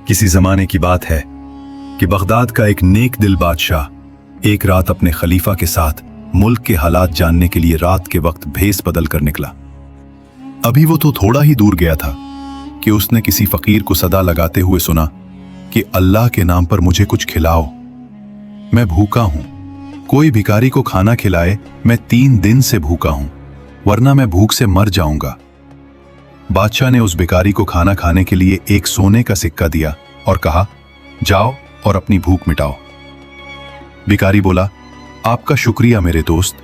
किसी जमाने की बात है कि बगदाद का एक नेक दिल बादशाह एक रात अपने खलीफा के साथ मुल्क के हालात जानने के लिए रात के वक्त भेस बदल कर निकला। अभी वो तो थोड़ा ही दूर गया था कि उसने किसी फकीर को सदा लगाते हुए सुना कि अल्लाह के नाम पर मुझे कुछ खिलाओ, मैं भूखा हूं, कोई भिखारी को खाना खिलाए, मैं 3 दिन से भूखा हूं, वरना मैं भूख से मर जाऊंगा। बादशाह ने उस भिखारी को खाना खाने के लिए एक सोने का सिक्का दिया और कहा, जाओ और अपनी भूख मिटाओ। भिखारी बोला, आपका शुक्रिया मेरे दोस्त,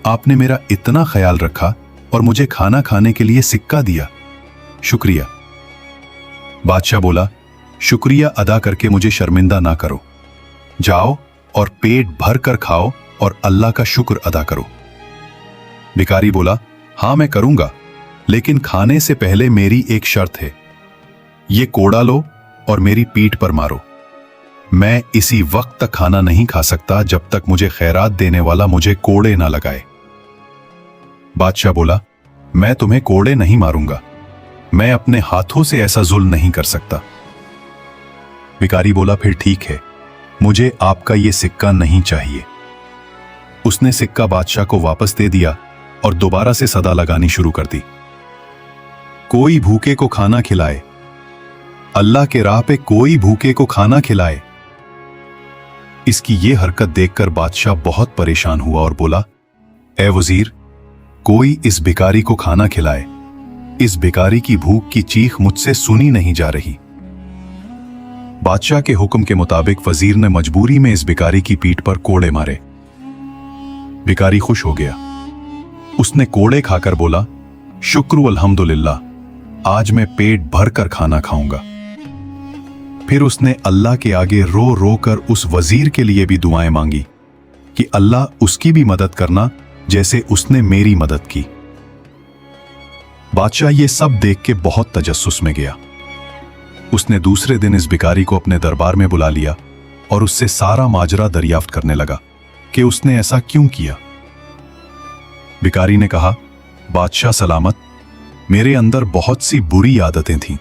आपने मेरा इतना ख्याल रखा और मुझे खाना खाने के लिए सिक्का दिया, शुक्रिया। बादशाह बोला, शुक्रिया अदा करके मुझे शर्मिंदा ना करो, जाओ और पेट भर कर खाओ और अल्लाह का शुक्र अदा करो। भिखारी बोला, हां मैं करूंगा, लेकिन खाने से पहले मेरी एक शर्त है, ये कोड़ा लो और मेरी पीठ पर मारो। मैं इसी वक्त तक खाना नहीं खा सकता जब तक मुझे खैरात देने वाला मुझे कोड़े ना लगाए। बादशाह बोला, मैं तुम्हें कोड़े नहीं मारूंगा, मैं अपने हाथों से ऐसा जुल्म नहीं कर सकता। भिखारी बोला, फिर ठीक है, मुझे आपका ये सिक्का नहीं चाहिए। उसने सिक्का बादशाह को वापस दे दिया और दोबारा से सदा लगानी शुरू कर दी, कोई भूखे को खाना खिलाए, अल्लाह के राह पे कोई भूखे को खाना खिलाए। इसकी यह हरकत देखकर बादशाह बहुत परेशान हुआ और बोला, ए वजीर, कोई इस भिखारी को खाना खिलाए, इस भिखारी की भूख की चीख मुझसे सुनी नहीं जा रही। बादशाह के हुक्म के मुताबिक वजीर ने मजबूरी में इस भिखारी की पीठ पर कोड़े मारे। भिखारी खुश हो गया, उसने कोड़े खाकर बोला, शुक्र अल्हम्दुलिल्लाह, आज मैं पेट भर कर खाना खाऊंगा। फिर उसने अल्लाह के आगे रो रो कर उस वजीर के लिए भी दुआएं मांगी कि अल्लाह उसकी भी मदद करना जैसे उसने मेरी मदद की। बादशाह ये सब देख के बहुत तजस्सुस में गया। उसने दूसरे दिन इस भिखारी को अपने दरबार में बुला लिया और उससे सारा माजरा दरियाफ्त करने लगा कि उसने ऐसा क्यों किया। भिखारी ने कहा, बादशाह सलामत, मेरे अंदर बहुत सी बुरी आदतें थीं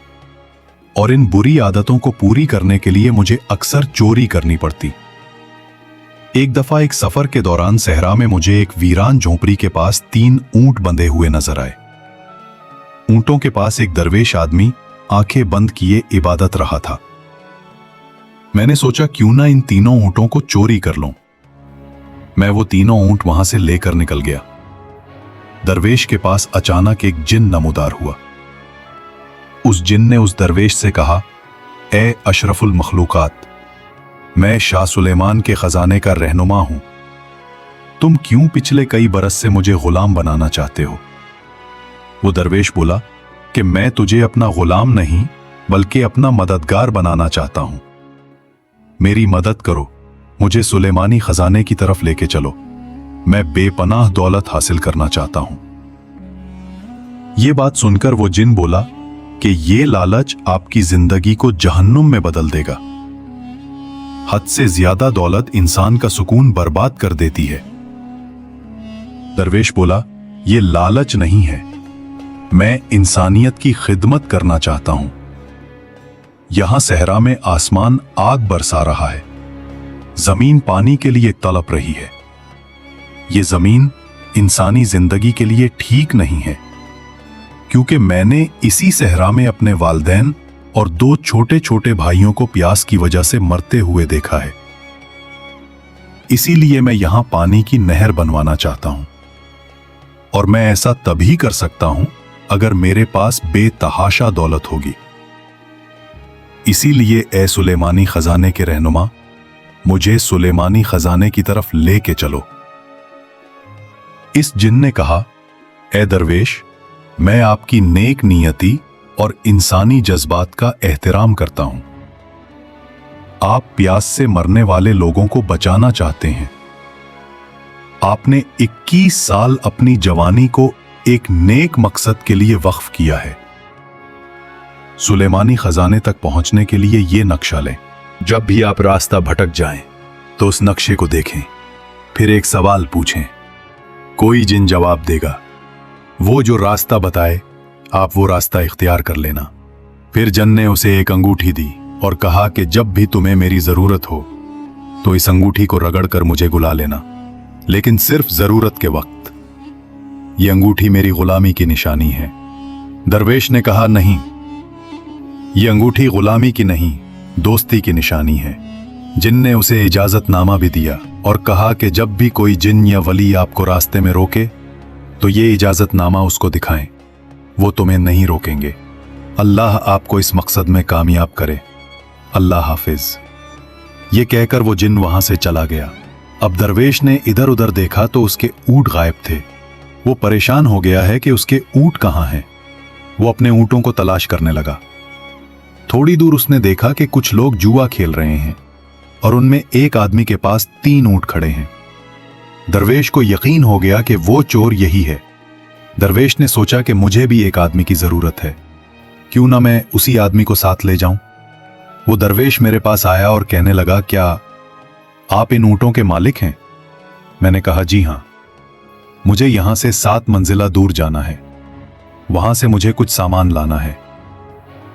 और इन बुरी आदतों को पूरी करने के लिए मुझे अक्सर चोरी करनी पड़ती। एक दफा एक सफर के दौरान सहरा में मुझे एक वीरान झोंपड़ी के पास 3 ऊंट बंधे हुए नजर आए। ऊंटों के पास एक दरवेश आदमी आंखें बंद किए इबादत रहा था। मैंने सोचा क्यों ना इन तीनों ऊंटों को चोरी कर लूं। मैं वो तीनों ऊंट वहां से लेकर निकल गया। दरवेश के पास अचानक एक जिन नमूदार हुआ। उस जिन ने उस दरवेश से कहा, ए अशरफुल मखलूकात, मैं शाह सुलेमान के खजाने का रहनुमा हूं, तुम क्यों पिछले कई बरस से मुझे गुलाम बनाना चाहते हो। वो दरवेश बोला कि मैं तुझे अपना गुलाम नहीं बल्कि अपना मददगार बनाना चाहता हूं, मेरी मदद करो, मुझे सुलेमानी खजाने की तरफ लेके चलो, मैं बेपनाह दौलत हासिल करना चाहता हूं। यह बात सुनकर वो जिन बोला कि ये लालच आपकी जिंदगी को जहन्नुम में बदल देगा। हद से ज्यादा दौलत इंसान का सुकून बर्बाद कर देती है। दरवेश बोला, ये लालच नहीं है, मैं इंसानियत की खिदमत करना चाहता हूं। यहां सहरा में आसमान आग बरसा रहा है, जमीन पानी के लिए तड़प रही है। ये जमीन इंसानी जिंदगी के लिए ठीक नहीं है, क्योंकि मैंने इसी सहरा में अपने वालिदैन और 2 छोटे छोटे भाइयों को प्यास की वजह से मरते हुए देखा है। इसीलिए मैं यहां पानी की नहर बनवाना चाहता हूं, और मैं ऐसा तभी कर सकता हूं अगर मेरे पास बेतहाशा दौलत होगी। इसीलिए ए सुलेमानी खजाने के रहनुमा, मुझे सुलेमानी खजाने की तरफ लेके चलो। इस जिन ने कहा, ए दरवेश, मैं आपकी नेक नियति और इंसानी जज्बात का एहतराम करता हूं। आप प्यास से मरने वाले लोगों को बचाना चाहते हैं। आपने 21 साल अपनी जवानी को एक नेक मकसद के लिए वक्फ किया है। सुलेमानी खजाने तक पहुंचने के लिए यह नक्शा लें। जब भी आप रास्ता भटक जाएं तो उस नक्शे को देखें, फिर एक सवाल पूछें, कोई जिन जवाब देगा। वो जो रास्ता बताए आप वो रास्ता इख्तियार कर लेना, फिर जन ने उसे एक अंगूठी दी और कहा कि जब भी तुम्हें मेरी जरूरत हो तो इस अंगूठी को रगड़कर मुझे बुला लेना, लेकिन सिर्फ जरूरत के वक्त। ये अंगूठी मेरी गुलामी की निशानी है। दरवेश ने कहा, नहीं, ये अंगूठी गुलामी की नहीं, दोस्ती की निशानी है। जिन ने उसे इजाजतनामा भी दिया और कहा कि जब भी कोई जिन या वली आपको रास्ते में रोके तो ये इजाजतनामा उसको दिखाएं, वो तुम्हें नहीं रोकेंगे। अल्लाह आपको इस मकसद में कामयाब करे। अल्लाह हाफिज। ये कहकर वो जिन वहां से चला गया। अब दरवेश ने इधर उधर देखा तो उसके ऊंट गायब थे। वो परेशान हो गया है कि उसके ऊंट कहाँ हैं। वो अपने ऊंटों को तलाश करने लगा। थोड़ी दूर उसने देखा कि कुछ लोग जुआ खेल रहे हैं और उनमें एक आदमी के पास 3 ऊंट खड़े हैं। दरवेश को यकीन हो गया कि वो चोर यही है। दरवेश ने सोचा कि मुझे भी एक आदमी की जरूरत है, क्यों ना मैं उसी आदमी को साथ ले जाऊं। वो दरवेश मेरे पास आया और कहने लगा, क्या आप इन ऊंटों के मालिक हैं? मैंने कहा, जी हां, मुझे यहां से 7 मंजिला दूर जाना है, वहां से मुझे कुछ सामान लाना है,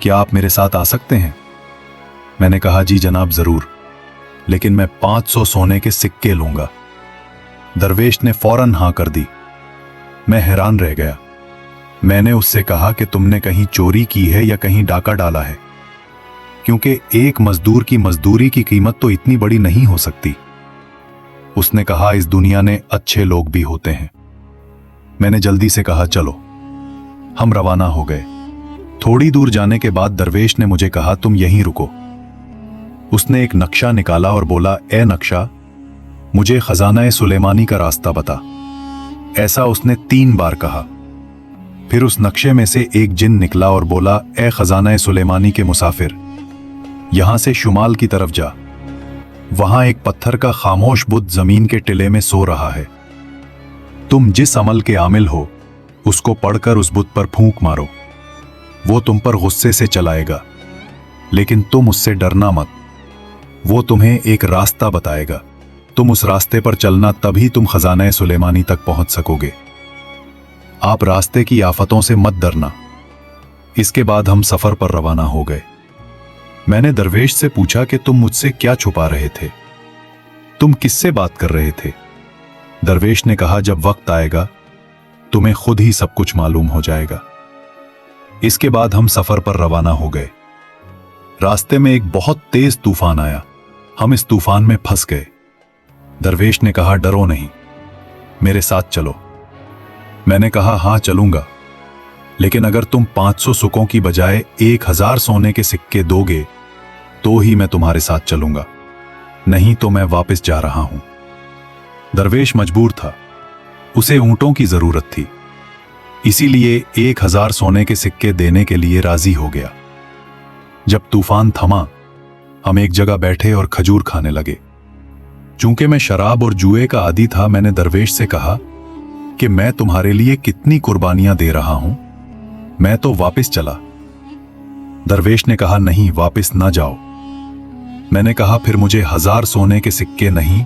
क्या आप मेरे साथ आ सकते हैं? मैंने कहा, जी जनाब, जरूर, लेकिन मैं 500 सोने के सिक्के लूंगा। दरवेश ने फौरन हां कर दी। मैं हैरान रह गया। मैंने उससे कहा कि तुमने कहीं चोरी की है या कहीं डाका डाला है, क्योंकि एक मजदूर की मजदूरी की कीमत तो इतनी बड़ी नहीं हो सकती। उसने कहा, इस दुनिया में अच्छे लोग भी होते हैं। मैंने जल्दी से कहा, चलो। हम रवाना हो गए। थोड़ी दूर जाने के बाद दरवेश ने मुझे कहा, तुम यहीं रुको। उसने एक नक्शा निकाला और बोला, ए नक्शा, मुझे खजाना सुलेमानी का रास्ता बता। ऐसा उसने 3 बार कहा। फिर उस नक्शे में से एक जिन निकला और बोला, ए खजाना सुलेमानी के मुसाफिर, यहां से शुमाल की तरफ जा। वहां एक पत्थर का खामोश बुत जमीन के टिले में सो रहा है। तुम जिस अमल के आमिल हो उसको पढ़कर उस बुत पर फूंक मारो। वो तुम पर गुस्से से चलाएगा, लेकिन तुम उससे डरना मत। वो तुम्हें एक रास्ता बताएगा। तुम उस रास्ते पर चलना, तभी तुम खजाना सुलेमानी तक पहुंच सकोगे। आप रास्ते की आफतों से मत डरना। इसके बाद हम सफर पर रवाना हो गए। मैंने दरवेश से पूछा कि तुम मुझसे क्या छुपा रहे थे? तुम किससे बात कर रहे थे? दरवेश ने कहा, जब वक्त आएगा तुम्हें खुद ही सब कुछ मालूम हो जाएगा। इसके बाद हम सफर पर रवाना हो गए। रास्ते में एक बहुत तेज तूफान आया। हम इस तूफान में फंस गए। दरवेश ने कहा, डरो नहीं, मेरे साथ चलो। मैंने कहा, हां चलूंगा, लेकिन अगर तुम 500 सुकों की बजाय 1000 सोने के सिक्के दोगे तो ही मैं तुम्हारे साथ चलूंगा, नहीं तो मैं वापस जा रहा हूं। दरवेश मजबूर था, उसे ऊंटों की जरूरत थी, इसीलिए 1000 सोने के सिक्के देने के लिए राजी हो गया। जब तूफान थमा, हम एक जगह बैठे और खजूर खाने लगे। चूंकि मैं शराब और जुए का आदी था, मैंने दरवेश से कहा कि मैं तुम्हारे लिए कितनी कुर्बानियां दे रहा हूं, मैं तो वापस चला। दरवेश ने कहा, नहीं, वापस ना जाओ। मैंने कहा, फिर मुझे 1000 सोने के सिक्के नहीं,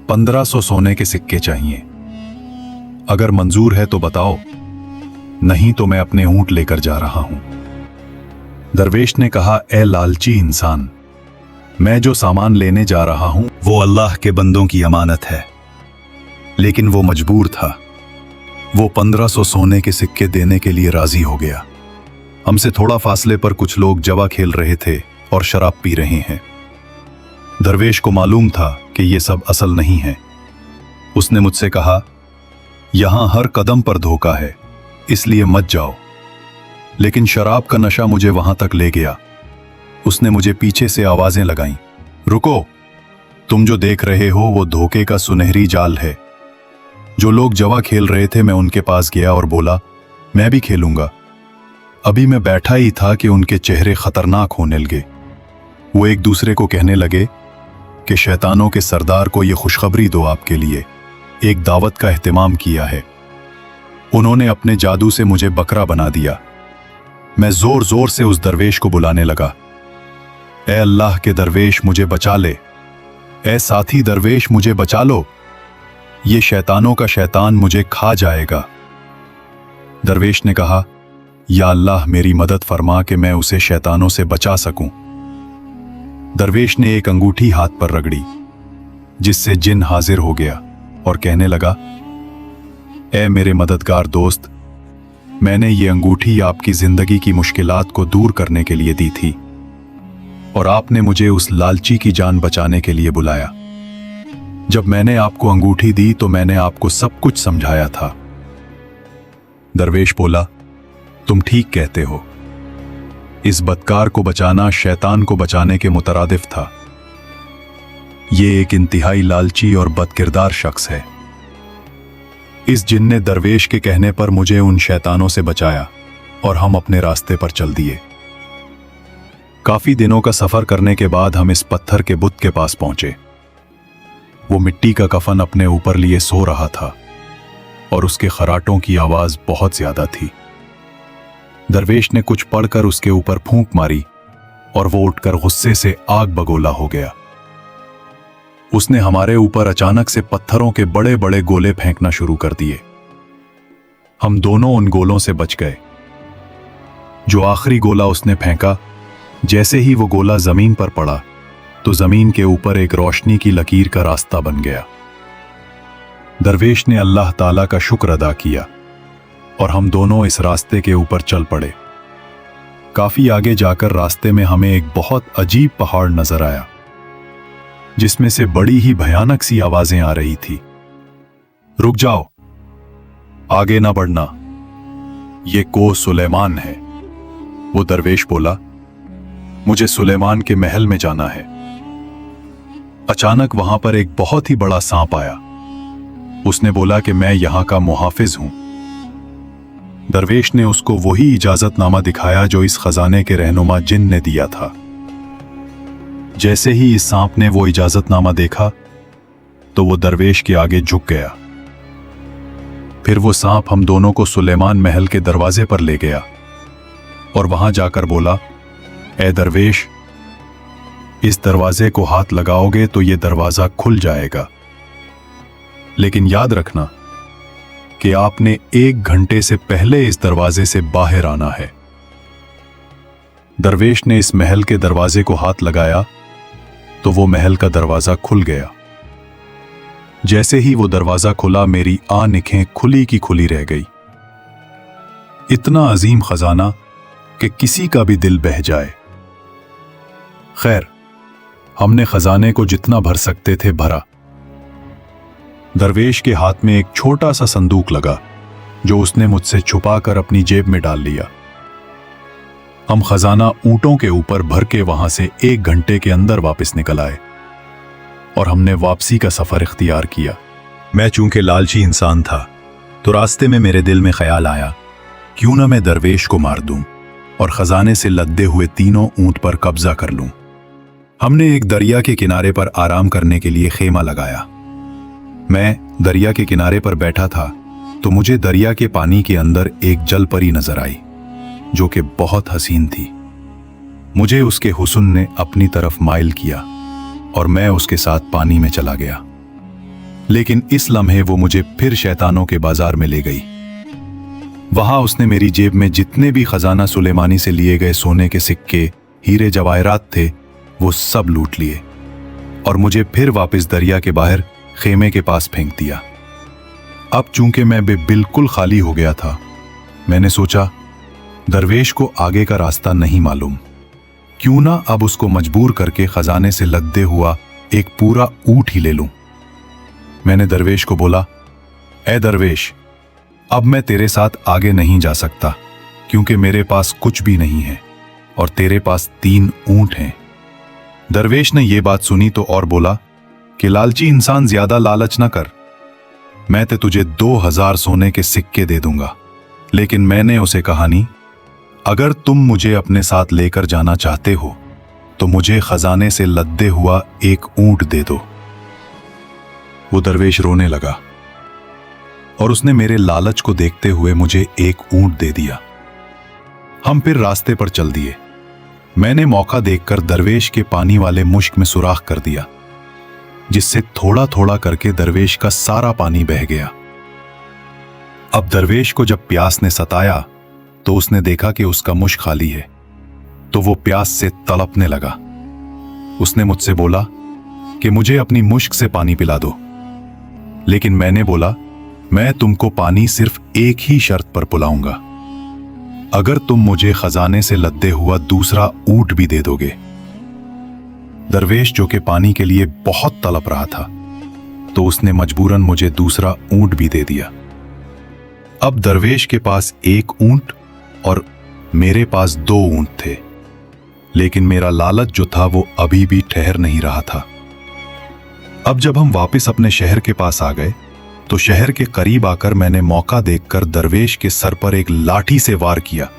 1500 सोने के सिक्के चाहिए। अगर मंजूर है तो बताओ, नहीं तो मैं अपने ऊंट लेकर जा रहा हूं। दरवेश ने कहा, ए लालची इंसान, मैं जो सामान लेने जा रहा हूं वो अल्लाह के बंदों की अमानत है। लेकिन वो मजबूर था। वो 1500 सोने के सिक्के देने के लिए राजी हो गया। हमसे थोड़ा फासले पर कुछ लोग जवा खेल रहे थे और शराब पी रहे हैं। दरवेश को मालूम था कि ये सब असल नहीं है। उसने मुझसे कहा, यहां हर कदम पर धोखा है, इसलिए मत जाओ। लेकिन शराब का नशा मुझे वहां तक ले गया। उसने मुझे पीछे से आवाजें लगाईं, रुको, तुम जो देख रहे हो वो धोखे का सुनहरी जाल है। जो लोग जवा खेल रहे थे, मैं उनके पास गया और बोला, मैं भी खेलूंगा। अभी मैं बैठा ही था कि उनके चेहरे खतरनाक होने लगे। वो एक दूसरे को कहने लगे कि शैतानों के सरदार को ये खुशखबरी दो, आपके लिए एक दावत का एहतमाम किया है। उन्होंने अपने जादू से मुझे बकरा बना दिया। मैं जोर जोर से उस दरवेश को बुलाने लगा, ए अल्लाह के दरवेश मुझे बचा ले, ए साथी दरवेश मुझे बचा लो, ये शैतानों का शैतान मुझे खा जाएगा। दरवेश ने कहा, या अल्लाह मेरी मदद फरमा कि मैं उसे शैतानों से बचा सकूं। दरवेश ने एक अंगूठी हाथ पर रगड़ी, जिससे जिन हाजिर हो गया और कहने लगा, ए मेरे मददगार दोस्त, मैंने ये अंगूठी आपकी जिंदगी की मुश्किलात को दूर करने के लिए दी थी और आपने मुझे उस लालची की जान बचाने के लिए बुलाया। जब मैंने आपको अंगूठी दी तो मैंने आपको सब कुछ समझाया था। दरवेश बोला, तुम ठीक कहते हो। इस बदकार को बचाना शैतान को बचाने के मुतरादिफ था। ये एक इंतहाई लालची और बदकिरदार शख्स है। इस जिन ने दरवेश के कहने पर मुझे उन शैतानों से बचाया और हम अपने रास्ते पर चल दिए। काफी दिनों का सफर करने के बाद हम इस पत्थर के बुत के पास पहुंचे। वो मिट्टी का कफन अपने ऊपर लिए सो रहा था और उसके खराटों की आवाज बहुत ज्यादा थी। दरवेश ने कुछ पढ़कर उसके ऊपर फूंक मारी और वो उठकर गुस्से से आग बगोला हो गया। उसने हमारे ऊपर अचानक से पत्थरों के बड़े बड़े गोले फेंकना शुरू कर दिए। हम दोनों उन गोलों से बच गए। जो आखिरी गोला उसने फेंका, जैसे ही वो गोला जमीन पर पड़ा तो जमीन के ऊपर एक रोशनी की लकीर का रास्ता बन गया। दरवेश ने अल्लाह ताला का शुक्र अदा किया और हम दोनों इस रास्ते के ऊपर चल पड़े। काफी आगे जाकर रास्ते में हमें एक बहुत अजीब पहाड़ नजर आया, जिसमें से बड़ी ही भयानक सी आवाजें आ रही थी। रुक जाओ, आगे ना बढ़ना, ये को सुलेमान है। वो दरवेश बोला, मुझे सुलेमान के महल में जाना है। अचानक वहां पर एक बहुत ही बड़ा सांप आया। उसने बोला कि मैं यहां का मुहाफिज हूं। दरवेश ने उसको वही इजाजतनामा दिखाया जो इस खजाने के रहनुमा जिन ने दिया था। जैसे ही इस सांप ने वो इजाजतनामा देखा तो वो दरवेश के आगे झुक गया। फिर वो सांप हम दोनों को सुलेमान महल के दरवाजे पर ले गया और वहां जाकर बोला, ए दरवेश, इस दरवाजे को हाथ लगाओगे तो ये दरवाजा खुल जाएगा, लेकिन याद रखना कि आपने 1 घंटे से पहले इस दरवाजे से बाहर आना है। दरवेश ने इस महल के दरवाजे को हाथ लगाया तो वो महल का दरवाजा खुल गया। जैसे ही वो दरवाजा खुला, मेरी आंखें खुली की खुली रह गई। इतना अजीम खजाना कि किसी का भी दिल बह जाए। खैर, हमने खजाने को जितना भर सकते थे भरा। दरवेश के हाथ में एक छोटा सा संदूक लगा जो उसने मुझसे छुपाकर अपनी जेब में डाल लिया। हम खजाना ऊंटों के ऊपर भर के वहां से 1 घंटे के अंदर वापस निकल आए और हमने वापसी का सफर इख्तियार किया। मैं चूंकि लालची इंसान था तो रास्ते में मेरे दिल में ख्याल आया, क्यों ना मैं दरवेश को मार दूं और खजाने से लदे हुए तीनों ऊंट पर कब्जा कर लूं। हमने एक दरिया के किनारे पर आराम करने के लिए खेमा लगाया। मैं दरिया के किनारे पर बैठा था तो मुझे दरिया के पानी के अंदर एक जल परी नजर आई जो कि बहुत हसीन थी। मुझे उसके हुस्न ने अपनी तरफ माइल किया और मैं उसके साथ पानी में चला गया। लेकिन इस लम्हे वो मुझे फिर शैतानों के बाजार में ले गई। वहां उसने मेरी जेब में जितने भी खजाना सुलेमानी से लिए गए सोने के सिक्के, हीरे जवाहरात थे, वो सब लूट लिए और मुझे फिर वापस दरिया के बाहर खेमे के पास फेंक दिया। अब चूंकि मैं बिल्कुल खाली हो गया था, मैंने सोचा दरवेश को आगे का रास्ता नहीं मालूम, क्यों ना अब उसको मजबूर करके खजाने से लदे हुआ एक पूरा ऊंट ही ले लूं। मैंने दरवेश को बोला, ए दरवेश, अब मैं तेरे साथ आगे नहीं जा सकता क्योंकि मेरे पास कुछ भी नहीं है और तेरे पास 3 ऊंट हैं। दरवेश ने यह बात सुनी तो और बोला कि लालची इंसान, ज्यादा लालच ना कर, मैं तो तुझे 2000 सोने के सिक्के दे दूंगा। लेकिन मैंने उसे कहा, नहीं, अगर तुम मुझे अपने साथ लेकर जाना चाहते हो तो मुझे खजाने से लदे हुआ एक ऊंट दे दो। वो दरवेश रोने लगा और उसने मेरे लालच को देखते हुए मुझे एक ऊंट दे दिया। हम फिर रास्ते पर चल दिए। मैंने मौका देखकर दरवेश के पानी वाले मुश्क में सुराख कर दिया, जिससे थोड़ा थोड़ा करके दरवेश का सारा पानी बह गया। अब दरवेश को जब प्यास ने सताया तो उसने देखा कि उसका मुश्क खाली है, तो वो प्यास से तड़पने लगा। उसने मुझसे बोला कि मुझे अपनी मुश्क से पानी पिला दो, लेकिन मैंने बोला मैं तुमको पानी सिर्फ एक ही शर्त पर पिलाऊंगा, अगर तुम मुझे खजाने से लदे हुआ दूसरा ऊंट भी दे दोगे। दरवेश जो कि पानी के लिए बहुत तड़प रहा था, तो उसने मजबूरन मुझे दूसरा ऊंट भी दे दिया। अब दरवेश के पास एक ऊंट और मेरे पास 2 ऊंट थे, लेकिन मेरा लालच जो था वो अभी भी ठहर नहीं रहा था। अब जब हम वापस अपने शहर के पास आ गए, तो शहर के करीब आकर मैंने मौका देखकर दरवेश के सर पर एक लाठी से वार किया,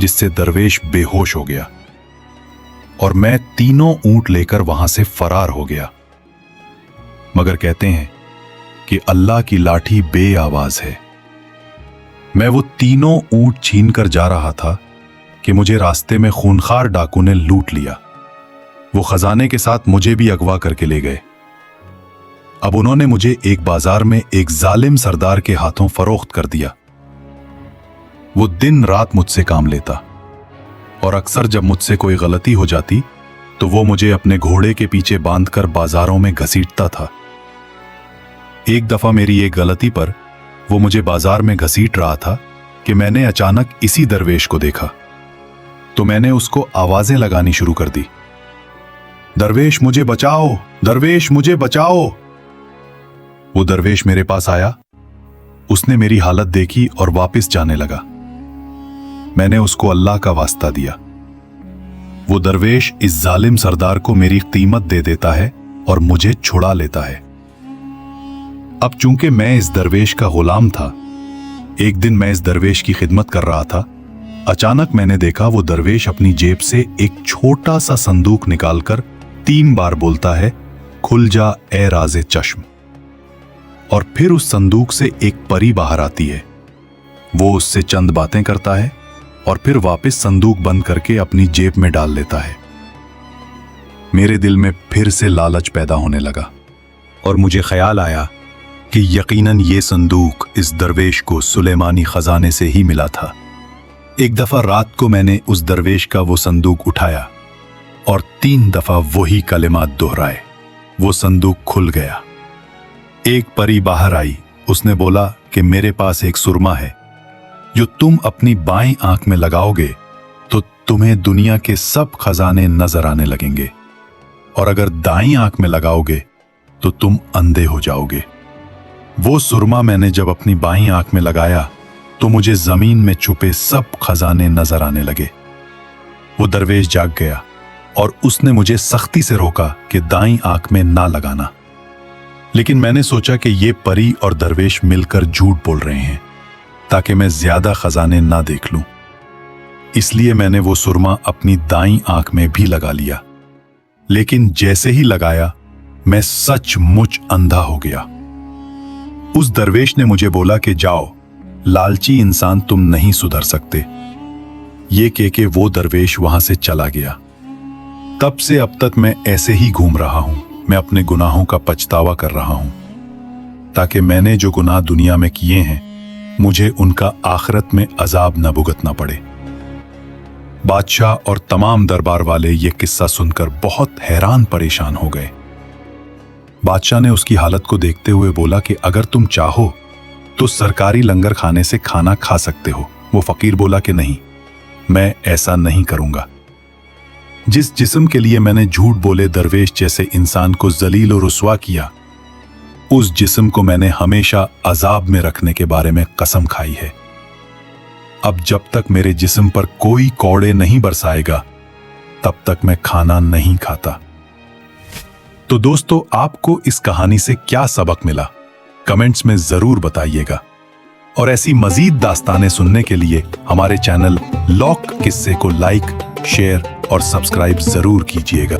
जिससे दरवेश बेहोश हो गया और मैं 3 ऊंट लेकर वहां से फरार हो गया। मगर कहते हैं कि अल्लाह की लाठी बेआवाज है। मैं वो 3 ऊंट छीनकर जा रहा था कि मुझे रास्ते में खूनखार डाकू ने लूट लिया। वो खजाने के साथ मुझे भी अगवा करके ले गए। अब उन्होंने मुझे एक बाजार में एक जालिम सरदार के हाथों फरोख्त कर दिया। वो दिन रात मुझसे काम लेता और अक्सर जब मुझसे कोई गलती हो जाती तो वो मुझे अपने घोड़े के पीछे बांधकर बाजारों में घसीटता था। एक दफा मेरी एक गलती पर वो मुझे बाजार में घसीट रहा था कि मैंने अचानक इसी दरवेश को देखा, तो मैंने उसको आवाजें लगानी शुरू कर दी, दरवेश मुझे बचाओ, दरवेश मुझे बचाओ। वो दरवेश मेरे पास आया, उसने मेरी हालत देखी और वापस जाने लगा। मैंने उसको अल्लाह का वास्ता दिया। वो दरवेश इस जालिम सरदार को मेरी कीमत दे देता है और मुझे छुड़ा लेता है। अब चूंकि मैं इस दरवेश का गुलाम था, एक दिन मैं इस दरवेश की खिदमत कर रहा था। अचानक मैंने देखा वो दरवेश अपनी जेब से एक छोटा सा संदूक निकालकर 3 बार बोलता है, खुल जा ए राज़े चश्म। और फिर उस संदूक से एक परी बाहर आती है। वो उससे चंद बातें करता है और फिर वापस संदूक बंद करके अपनी जेब में डाल लेता है। मेरे दिल में फिर से लालच पैदा होने लगा और मुझे ख्याल आया कि यकीनन ये संदूक इस दरवेश को सुलेमानी खजाने से ही मिला था। एक दफा रात को मैंने उस दरवेश का वो संदूक उठाया और 3 दफा वही कलिमात दोहराए। वो संदूक खुल गया। एक परी बाहर आई। उसने बोला कि मेरे पास एक सुरमा है, जो तुम अपनी बाईं आंख में लगाओगे तो तुम्हें दुनिया के सब खजाने नजर आने लगेंगे, और अगर दाईं आंख में लगाओगे तो तुम अंधे हो जाओगे। वो सुरमा मैंने जब अपनी बाईं आंख में लगाया तो मुझे जमीन में छुपे सब खजाने नजर आने लगे। वो दरवेश जाग गया और उसने मुझे सख्ती से रोका कि दाईं आंख में ना लगाना, लेकिन मैंने सोचा कि ये परी और दरवेश मिलकर झूठ बोल रहे हैं ताकि मैं ज्यादा खजाने ना देख लूं। इसलिए मैंने वो सुरमा अपनी दाईं आंख में भी लगा लिया, लेकिन जैसे ही लगाया मैं सचमुच अंधा हो गया। उस दरवेश ने मुझे बोला कि जाओ, लालची इंसान तुम नहीं सुधर सकते। ये कह के वो दरवेश वहां से चला गया। तब से अब तक मैं ऐसे ही घूम रहा हूं। मैं अपने गुनाहों का पछतावा कर रहा हूं, ताकि मैंने जो गुनाह दुनिया में किए हैं मुझे उनका आखिरत में अजाब न भुगतना पड़े। बादशाह और तमाम दरबार वाले ये किस्सा सुनकर बहुत हैरान परेशान हो गए। बादशाह ने उसकी हालत को देखते हुए बोला कि अगर तुम चाहो तो सरकारी लंगर खाने से खाना खा सकते हो। वो फकीर बोला कि नहीं, मैं ऐसा नहीं करूंगा। जिस जिस्म के लिए मैंने झूठ बोले दरवेश जैसे इंसान को जलील और रुस्वा किया, उस जिस्म को मैंने हमेशा अजाब में रखने के बारे में कसम खाई है। अब जब तक मेरे जिस्म पर कोई कौड़े नहीं बरसाएगा तब तक मैं खाना नहीं खाता। तो दोस्तों, आपको इस कहानी से क्या सबक मिला, कमेंट्स में जरूर बताइएगा। और ऐसी मजीद दास्तानें सुनने के लिए हमारे चैनल लॉक किस्से को लाइक, शेयर और सब्सक्राइब जरूर कीजिएगा।